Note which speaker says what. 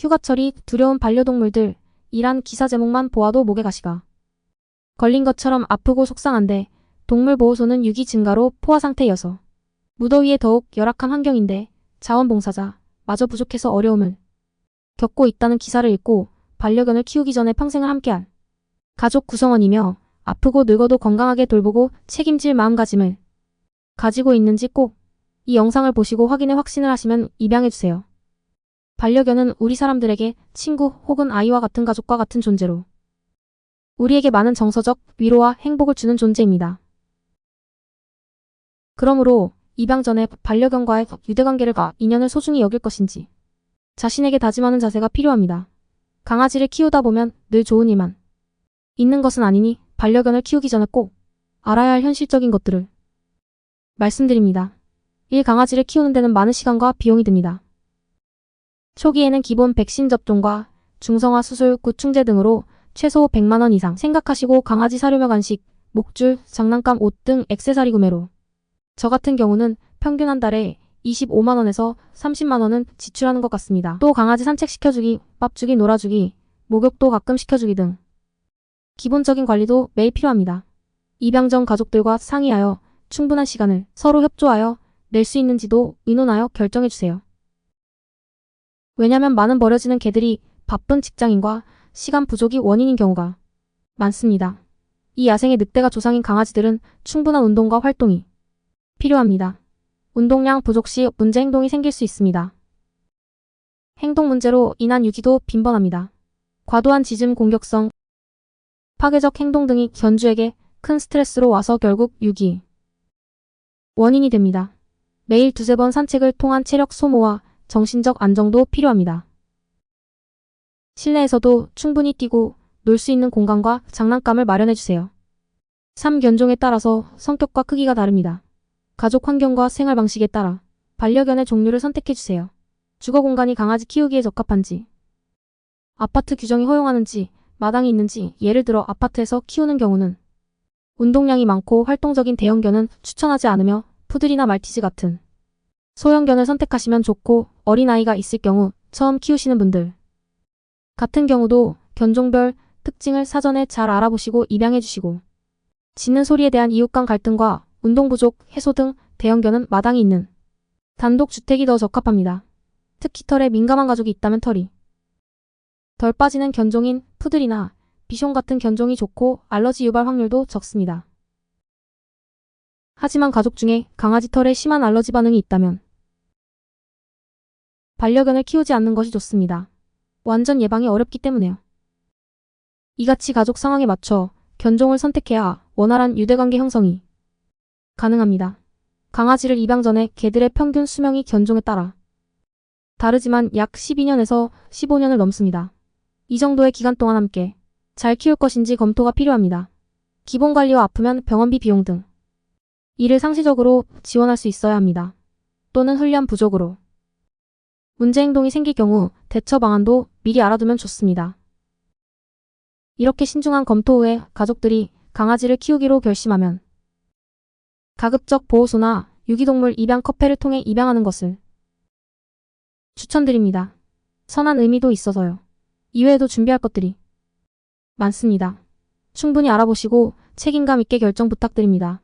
Speaker 1: 휴가철이 두려운 반려동물들 이란 기사 제목만 보아도 목에 가시가 걸린 것처럼 아프고 속상한데 동물보호소는 유기 증가로 포화 상태여서 무더위에 더욱 열악한 환경인데 자원봉사자 마저 부족해서 어려움을 겪고 있다는 기사를 읽고 반려견을 키우기 전에 평생을 함께할 가족 구성원이며 아프고 늙어도 건강하게 돌보고 책임질 마음가짐을 가지고 있는지 꼭 이 영상을 보시고 확인해 확신을 하시면 입양해주세요. 반려견은 우리 사람들에게 친구 혹은 아이와 같은 가족과 같은 존재로 우리에게 많은 정서적 위로와 행복을 주는 존재입니다. 그러므로 입양 전에 반려견과의 유대관계를 인연을 소중히 여길 것인지 자신에게 다짐하는 자세가 필요합니다. 강아지를 키우다 보면 늘 좋은 일만 있는 것은 아니니 반려견을 키우기 전에 꼭 알아야 할 현실적인 것들을 말씀드립니다. 1. 강아지를 키우는 데는 많은 시간과 비용이 듭니다. 초기에는 기본 백신 접종과 중성화 수술, 구충제 등으로 최소 100만원 이상 생각하시고 강아지 사료며 간식, 목줄, 장난감, 옷 등 액세서리 구매로 저 같은 경우는 평균 한 달에 25만원에서 30만원은 지출하는 것 같습니다. 또 강아지 산책시켜주기, 밥 주기, 놀아주기, 목욕도 가끔 시켜주기 등 기본적인 관리도 매일 필요합니다. 입양 전 가족들과 상의하여 충분한 시간을 서로 협조하여 낼 수 있는지도 의논하여 결정해주세요. 왜냐면 많은 버려지는 개들이 바쁜 직장인과 시간 부족이 원인인 경우가 많습니다. 이 야생의 늑대가 조상인 강아지들은 충분한 운동과 활동이 필요합니다. 운동량 부족 시 문제 행동이 생길 수 있습니다. 행동 문제로 인한 유기도 빈번합니다. 과도한 짖음, 공격성, 파괴적 행동 등이 견주에게 큰 스트레스로 와서 결국 유기 원인이 됩니다. 매일 두세 번 산책을 통한 체력 소모와 정신적 안정도 필요합니다. 실내에서도 충분히 뛰고 놀 수 있는 공간과 장난감을 마련해주세요. 3. 견종에 따라서 성격과 크기가 다릅니다. 가족 환경과 생활 방식에 따라 반려견의 종류를 선택해주세요. 주거 공간이 강아지 키우기에 적합한지, 아파트 규정이 허용하는지, 마당이 있는지, 예를 들어 아파트에서 키우는 경우는 운동량이 많고 활동적인 대형견은 추천하지 않으며 푸들이나 말티즈 같은 소형견을 선택하시면 좋고, 어린아이가 있을 경우 처음 키우시는 분들 같은 경우도 견종별 특징을 사전에 잘 알아보시고 입양해주시고, 짖는 소리에 대한 이웃간 갈등과 운동 부족 해소 등 대형견은 마당이 있는 단독주택이 더 적합합니다. 특히 털에 민감한 가족이 있다면 털이 덜 빠지는 견종인 푸들이나 비숑 같은 견종이 좋고 알러지 유발 확률도 적습니다. 하지만 가족 중에 강아지 털에 심한 알러지 반응이 있다면 반려견을 키우지 않는 것이 좋습니다. 완전 예방이 어렵기 때문에요. 이같이 가족 상황에 맞춰 견종을 선택해야 원활한 유대관계 형성이 가능합니다. 강아지를 입양 전에 개들의 평균 수명이 견종에 따라 다르지만 약 12년에서 15년을 넘습니다. 이 정도의 기간 동안 함께 잘 키울 것인지 검토가 필요합니다. 기본 관리와 아프면 병원비 비용 등 이를 상시적으로 지원할 수 있어야 합니다. 또는 훈련 부족으로 문제 행동이 생길 경우 대처 방안도 미리 알아두면 좋습니다. 이렇게 신중한 검토 후에 가족들이 강아지를 키우기로 결심하면 가급적 보호소나 유기동물 입양 카페를 통해 입양하는 것을 추천드립니다. 선한 의미도 있어서요. 이외에도 준비할 것들이 많습니다. 충분히 알아보시고 책임감 있게 결정 부탁드립니다.